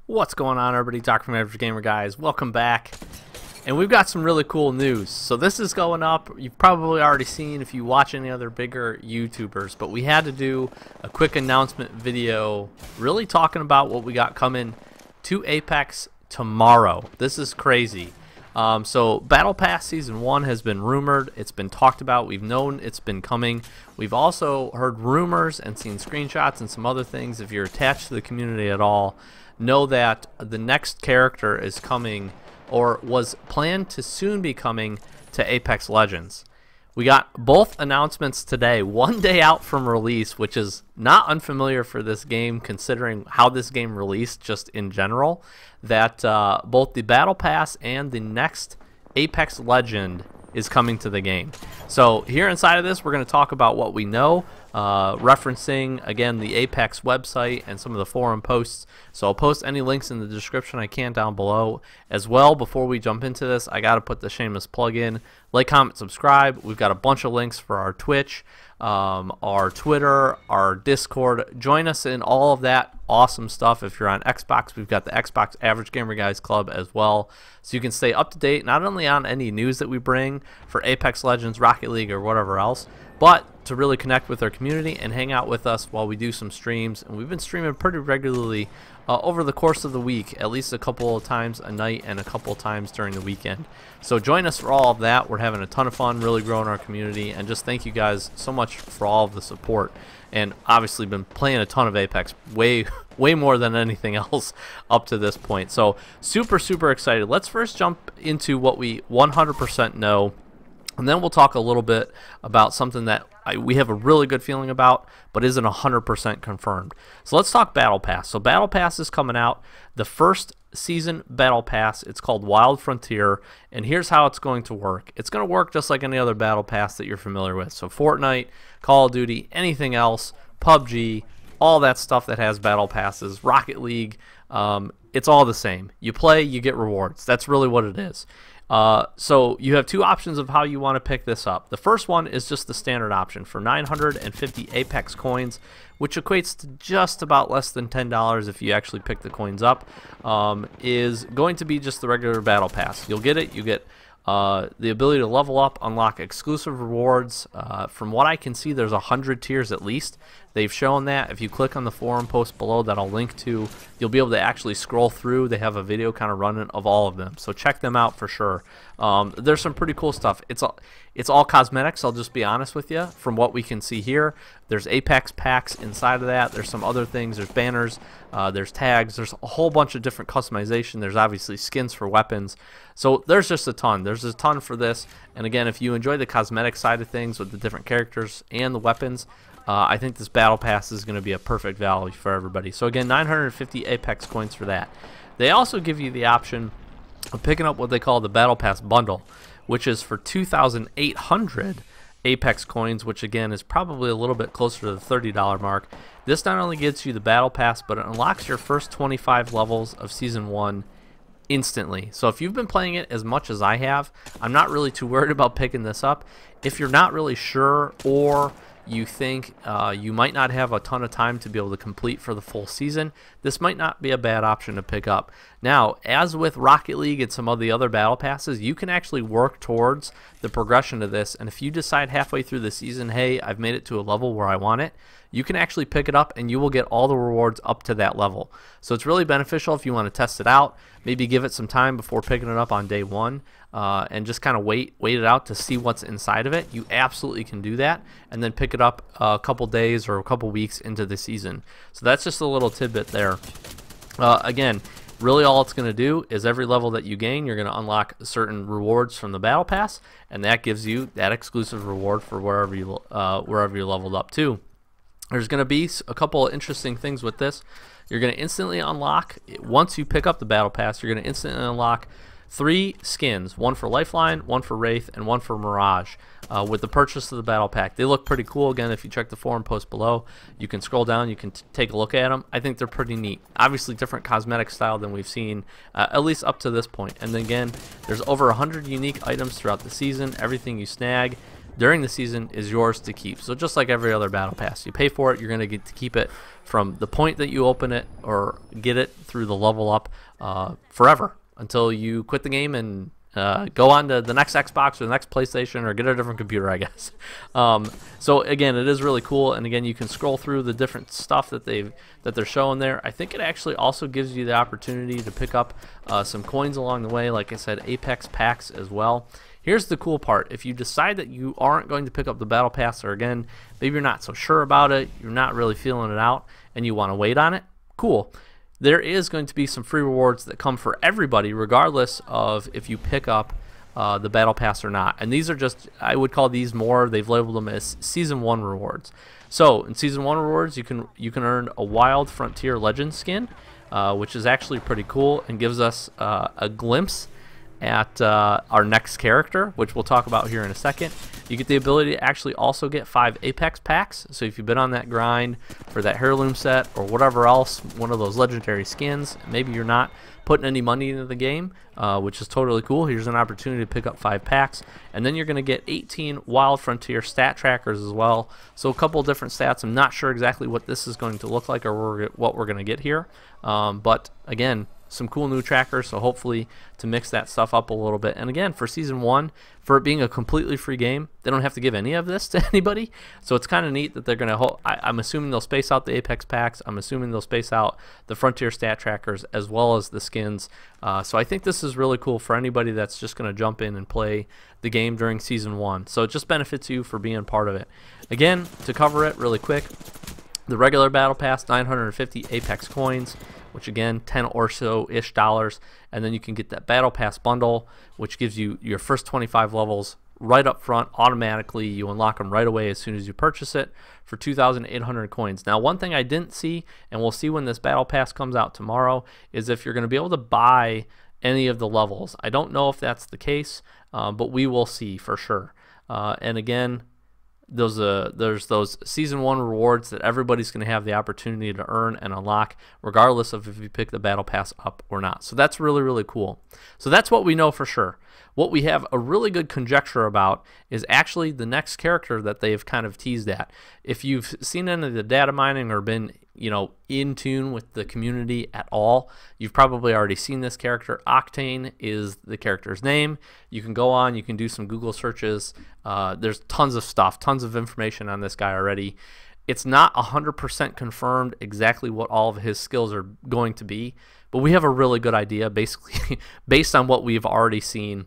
What's going on, everybody? Dr. from Average Gamer, guys. Welcome back. And we've got some really cool news. So this is going up. You've probably already seen if you watch any other bigger YouTubers, but we had to do a quick announcement video really talking about what we got coming to Apex tomorrow. This is crazy. So Battle Pass Season 1 has been rumored. It's been talked about. We've known it's been coming. We've also heard rumors and seen screenshots and some other things. If you're attached to the community at all, know that the next character is coming, or was planned to soon be coming, to Apex Legends. We got both announcements today, one day out from release, which is not unfamiliar for this game considering how this game released just in general, that both the Battle Pass and the next Apex Legend is coming to the game. So here inside of this, we're going to talk about what we know, referencing, again, the Apex website and some of the forum posts. So I'll post any links in the description I can down below. As well, before we jump into this, I got to put the shameless plug in. Like, comment, subscribe. We've got a bunch of links for our Twitch, our Twitter, our Discord. Join us in all of that awesome stuff. If you're on Xbox, we've got the Xbox Average Gamer Guys Club as well, so you can stay up to date not only on any news that we bring for Apex Legends, Rocket League, or whatever else, but to really connect with our community and hang out with us while we do some streams. And we've been streaming pretty regularly over the course of the week, at least a couple of times a night and a couple of times during the weekend. So join us for all of that. We're having a ton of fun, really growing our community, and just thank you guys so much for all of the support. And obviously been playing a ton of Apex, way more than anything else up to this point. So super excited. Let's first jump into what we 100% know, and then we'll talk a little bit about something that we have a really good feeling about, but isn't 100% confirmed. So let's talk Battle Pass. So Battle Pass is coming out. The first season Battle Pass, it's called Wild Frontier, and here's how it's going to work. It's going to work just like any other Battle Pass that you're familiar with. So Fortnite, Call of Duty, anything else, PUBG, all that stuff that has Battle Passes, Rocket League, it's all the same. You play, you get rewards. That's really what it is. So you have two options of how you want to pick this up. The first one is just the standard option for 950 Apex coins, which equates to just about less than $10 if you actually pick the coins up, is going to be just the regular Battle Pass. You'll get it. You get the ability to level up, unlock exclusive rewards. From what I can see, there's 100 tiers at least. They've shown that. If you click on the forum post below that I'll link to, you'll be able to actually scroll through. They have a video kind of running of all of them, so check them out for sure. There's some pretty cool stuff. It's all cosmetics, I'll just be honest with you. From what we can see here, there's Apex packs inside of that. There's some other things. There's banners, there's tags, there's a whole bunch of different customization. There's obviously skins for weapons. So there's just a ton. There's a ton for this. And again, if you enjoy the cosmetic side of things with the different characters and the weapons, I think this Battle Pass is going to be a perfect value for everybody. So again, 950 Apex coins for that. They also give you the option of picking up what they call the Battle Pass bundle, which is for 2,800 Apex coins, which again is probably a little bit closer to the $30 mark. This not only gets you the Battle Pass, but it unlocks your first 25 levels of Season 1 instantly. So if you've been playing it as much as I have, I'm not really too worried about picking this up. If you're not really sure, or you think you might not have a ton of time to be able to complete for the full season, this might not be a bad option to pick up. Now, as with Rocket League and some of the other Battle Passes, you can actually work towards the progression of this, and if you decide halfway through the season, hey, I've made it to a level where I want it, you can actually pick it up and you will get all the rewards up to that level. So it's really beneficial if you want to test it out, maybe give it some time before picking it up on day one, and just kind of wait it out to see what's inside of it. You absolutely can do that, and then pick it up a couple days or a couple weeks into the season. So that's just a little tidbit there. Again, really all it's going to do is every level that you gain, you're going to unlock certain rewards from the Battle Pass, and that gives you that exclusive reward for wherever you're leveled up to. There's going to be a couple of interesting things with this. You're going to instantly unlock, once you pick up the Battle Pass, you're going to instantly unlock 3 skins, one for Lifeline, one for Wraith, and one for Mirage, with the purchase of the Battle Pack. They look pretty cool. Again, if you check the forum post below, you can scroll down, you can take a look at them. I think they're pretty neat. Obviously different cosmetic style than we've seen, at least up to this point. And then again, there's over 100 unique items throughout the season. Everything you snag during the season is yours to keep. So just like every other battle pass, you pay for it, you're going to get to keep it from the point that you open it or get it through the level up forever until you quit the game and go on to the next Xbox or the next PlayStation or get a different computer, I guess. So again, it is really cool, and again, you can scroll through the different stuff that they're showing there. I think it actually also gives you the opportunity to pick up some coins along the way. Like I said, Apex packs as well. Here's the cool part: if you decide that you aren't going to pick up the battle pass, or again, maybe you're not so sure about it, you're not really feeling it out, and you want to wait on it, cool. There is going to be some free rewards that come for everybody, regardless of if you pick up the battle pass or not. And these are just, I would call these more, they've labeled them as season 1 rewards. So in season 1 rewards, you can earn a Wild Frontier Legend skin, which is actually pretty cool and gives us a glimpse at our next character, which we'll talk about here in a second. You get the ability to actually also get 5 Apex packs. So if you've been on that grind for that heirloom set or whatever else, one of those legendary skins, maybe you're not putting any money into the game, which is totally cool. Here's an opportunity to pick up 5 packs, and then you're going to get 18 Wild Frontier stat trackers as well. So a couple different stats. I'm not sure exactly what this is going to look like or what we're going to get here, but again, some cool new trackers, so hopefully to mix that stuff up a little bit. And again, for season 1, for it being a completely free game, they don't have to give any of this to anybody, so it's kind of neat that they're going to I'm assuming they'll space out the Apex packs, I'm assuming they'll space out the Frontier stat trackers as well as the skins. So I think this is really cool for anybody that's just going to jump in and play the game during season 1. So it just benefits you for being part of it. Again, to cover it really quick, the regular battle pass, 950 Apex coins, which again, 10 or so-ish dollars, and then you can get that battle pass bundle, which gives you your first 25 levels right up front automatically. You unlock them right away as soon as you purchase it for 2,800 coins. Now, one thing I didn't see, and we'll see when this battle pass comes out tomorrow, is if you're going to be able to buy any of the levels. I don't know if that's the case, but we will see for sure. And again, there's those season 1 rewards that everybody's going to have the opportunity to earn and unlock, regardless of if you pick the battle pass up or not. So that's really, really cool. So that's what we know for sure. What we have a really good conjecture about is actually the next character that they've kind of teased at. If you've seen any of the data mining or been, you know, in tune with the community at all, you've probably already seen this character. Octane is the character's name. You can go on, you can do some Google searches. There's tons of stuff, tons of information on this guy already. It's not 100% confirmed exactly what all of his skills are going to be, but we have a really good idea basically based on what we've already seen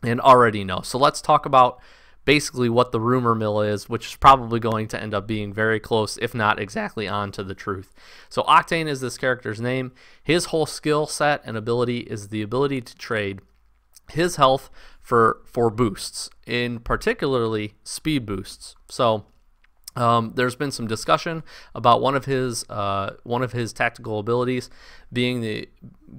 and already know. So let's talk about basically what the rumor mill is, which is probably going to end up being very close, if not exactly on to the truth. So Octane is this character's name. His whole skill set and ability is the ability to trade his health for boosts, in particularly speed boosts. So there's been some discussion about one of his tactical abilities being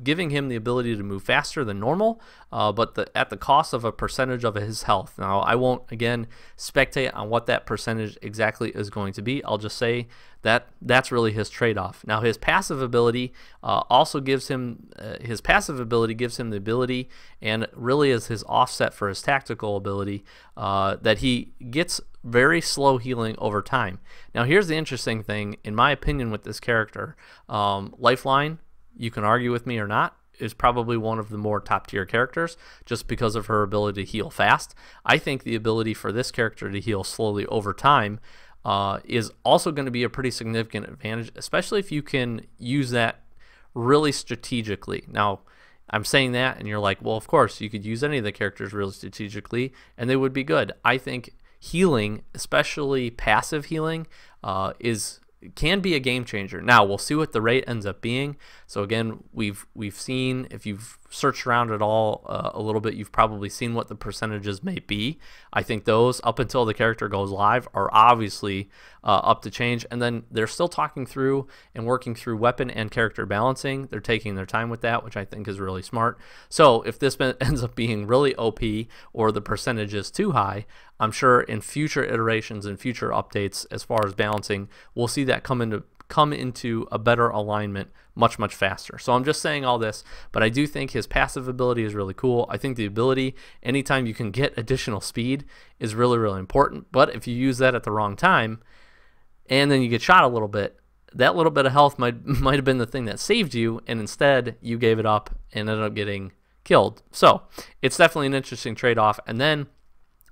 giving him the ability to move faster than normal, but at the cost of a percentage of his health. Now, I won't again speculate on what that percentage exactly is going to be. I'll just say that that's really his trade-off. Now, his passive ability also gives him the ability, and really is his offset for his tactical ability, that he gets very slow healing over time. Now, here's the interesting thing, in my opinion, with this character. Lifeline, you can argue with me or not, is probably one of the more top-tier characters just because of her ability to heal fast. I think the ability for this character to heal slowly over time is also going to be a pretty significant advantage, especially if you can use that really strategically. Now, I'm saying that, and you're like, well, of course, you could use any of the characters really strategically, and they would be good. I think healing, especially passive healing, can be a game changer. Now, we'll see what the rate ends up being. So again, we've seen, if you've searched around at all a little bit, you've probably seen what the percentages may be. I think those, up until the character goes live, are obviously up to change. And then they're still talking through and working through weapon and character balancing. They're taking their time with that, which I think is really smart. So if this ends up being really OP or the percentage is too high, I'm sure in future iterations and future updates as far as balancing, we'll see that come come into a better alignment much, much faster. So I'm just saying all this, but I do think his passive ability is really cool. I think the ability, anytime you can get additional speed, is really, really important. But if you use that at the wrong time, and then you get shot a little bit, that little bit of health might have been the thing that saved you, and instead you gave it up and ended up getting killed. So it's definitely an interesting trade-off. And then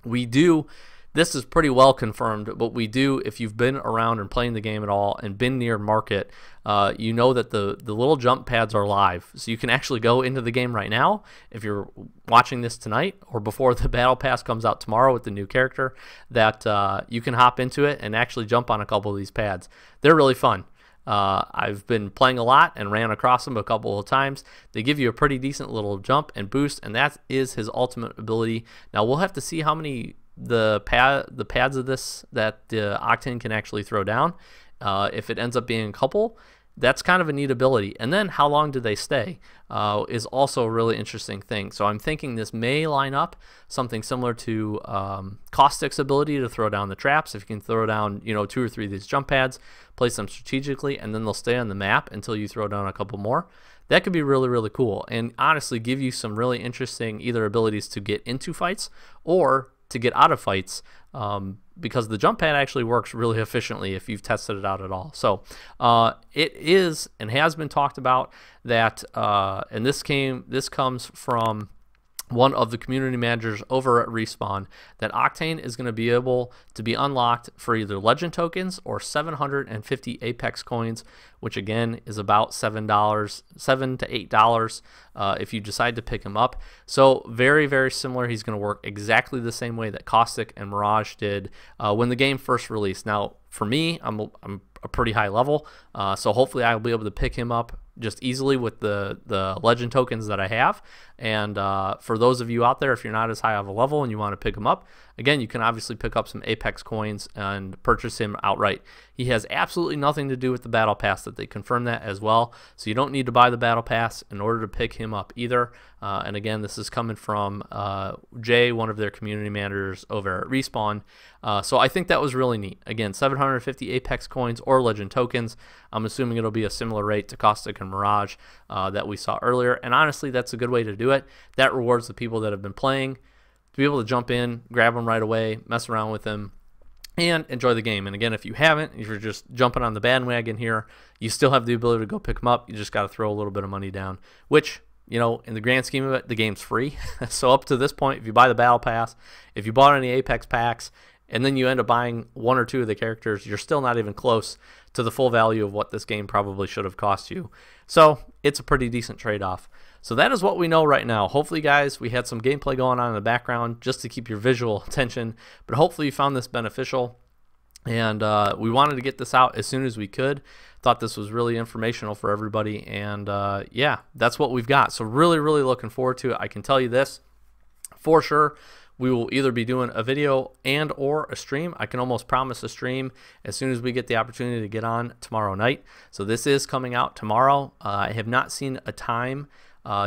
we do, this is pretty well confirmed, but we do, if you've been around and playing the game at all and been near market, you know that the little jump pads are live. So you can actually go into the game right now if you're watching this tonight or before the battle pass comes out tomorrow with the new character, that you can hop into it and actually jump on a couple of these pads. They're really fun. I've been playing a lot and ran across them a couple of times. They give you a pretty decent little jump and boost, and that is his ultimate ability. Now we'll have to see how many the pads of this that Octane can actually throw down. If it ends up being a couple, that's kind of a neat ability. And then how long do they stay is also a really interesting thing. So I'm thinking this may line up something similar to Caustic's ability to throw down the traps. If you can throw down, you know, 2 or 3 of these jump pads, place them strategically, and then they'll stay on the map until you throw down a couple more. That could be really, really cool, and honestly give you some really interesting either abilities to get into fights or to get out of fights, because the jump pad actually works really efficiently if you've tested it out at all. So it is and has been talked about that, and this comes from one of the community managers over at Respawn, that Octane is going to be able to be unlocked for either legend tokens or 750 Apex coins, which again is about $7 to $8 if you decide to pick him up. So very, very similar. He's going to work exactly the same way that Caustic and Mirage did when the game first released. Now for me, I'm a pretty high level, so hopefully I'll be able to pick him up just easily with the legend tokens that I have. And for those of you out there, if you're not as high of a level and you want to pick him up, again, you can obviously pick up some Apex coins and purchase him outright. He has absolutely nothing to do with the battle pass. That they confirm that as well, so you don't need to buy the battle pass in order to pick him up either. And again, this is coming from Jay, one of their community managers over at Respawn. So I think that was really neat. Again, 750 Apex coins or legend tokens. I'm assuming it'll be a similar rate to Caustic and Mirage that we saw earlier. And honestly, that's a good way to do it. That rewards the people that have been playing to be able to jump in, grab them right away, mess around with them, and enjoy the game. And again, if you haven't, if you're just jumping on the bandwagon here, you still have the ability to go pick them up. You just got to throw a little bit of money down, which, you know, in the grand scheme of it, the game's free. So up to this point, if you buy the battle pass, if you bought any Apex packs, and then you end up buying 1 or 2 of the characters, you're still not even close to the full value of what this game probably should have cost you. So it's a pretty decent trade-off. So that is what we know right now. Hopefully, guys, we had some gameplay going on in the background just to keep your visual attention, but hopefully you found this beneficial. And we wanted to get this out as soon as we could. Thought this was really informational for everybody, and yeah, that's what we've got. So really, really looking forward to it. I can tell you this for sure. We will either be doing a video and or a stream. I can almost promise a stream as soon as we get the opportunity to get on tomorrow night. So this is coming out tomorrow. I have not seen a time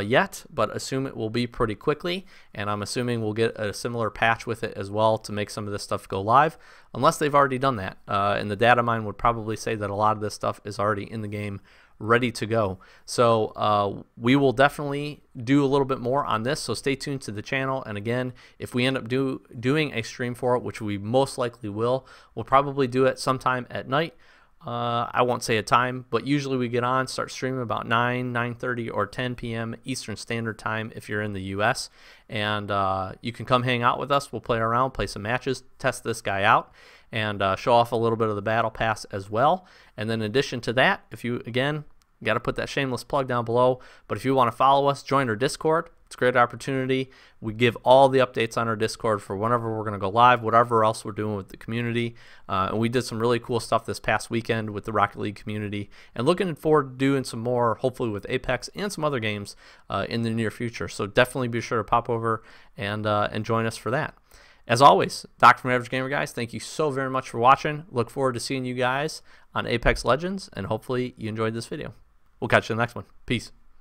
yet, but assume it will be pretty quickly, and I'm assuming we'll get a similar patch with it as well to make some of this stuff go live, unless they've already done that. And the data mine would probably say that a lot of this stuff is already in the game, ready to go. So we will definitely do a little bit more on this, so stay tuned to the channel. And again, if we end up doing a stream for it, which we most likely will, we'll probably do it sometime at night. I won't say a time, but usually we get on, start streaming about 9:30 or 10 p.m. Eastern Standard Time if you're in the US, and you can come hang out with us. We'll play around, play some matches, test this guy out, and show off a little bit of the battle pass as well. And then in addition to that, if you, again, got to put that shameless plug down below, but if you want to follow us, join our Discord. It's a great opportunity. We give all the updates on our Discord for whenever we're going to go live, whatever else we're doing with the community. And we did some really cool stuff this past weekend with the Rocket League community, and looking forward to doing some more, hopefully with Apex and some other games in the near future. So definitely be sure to pop over and join us for that. As always, Doc from Average Gamer Guys, thank you so very much for watching. Look forward to seeing you guys on Apex Legends, and hopefully you enjoyed this video. We'll catch you in the next one. Peace.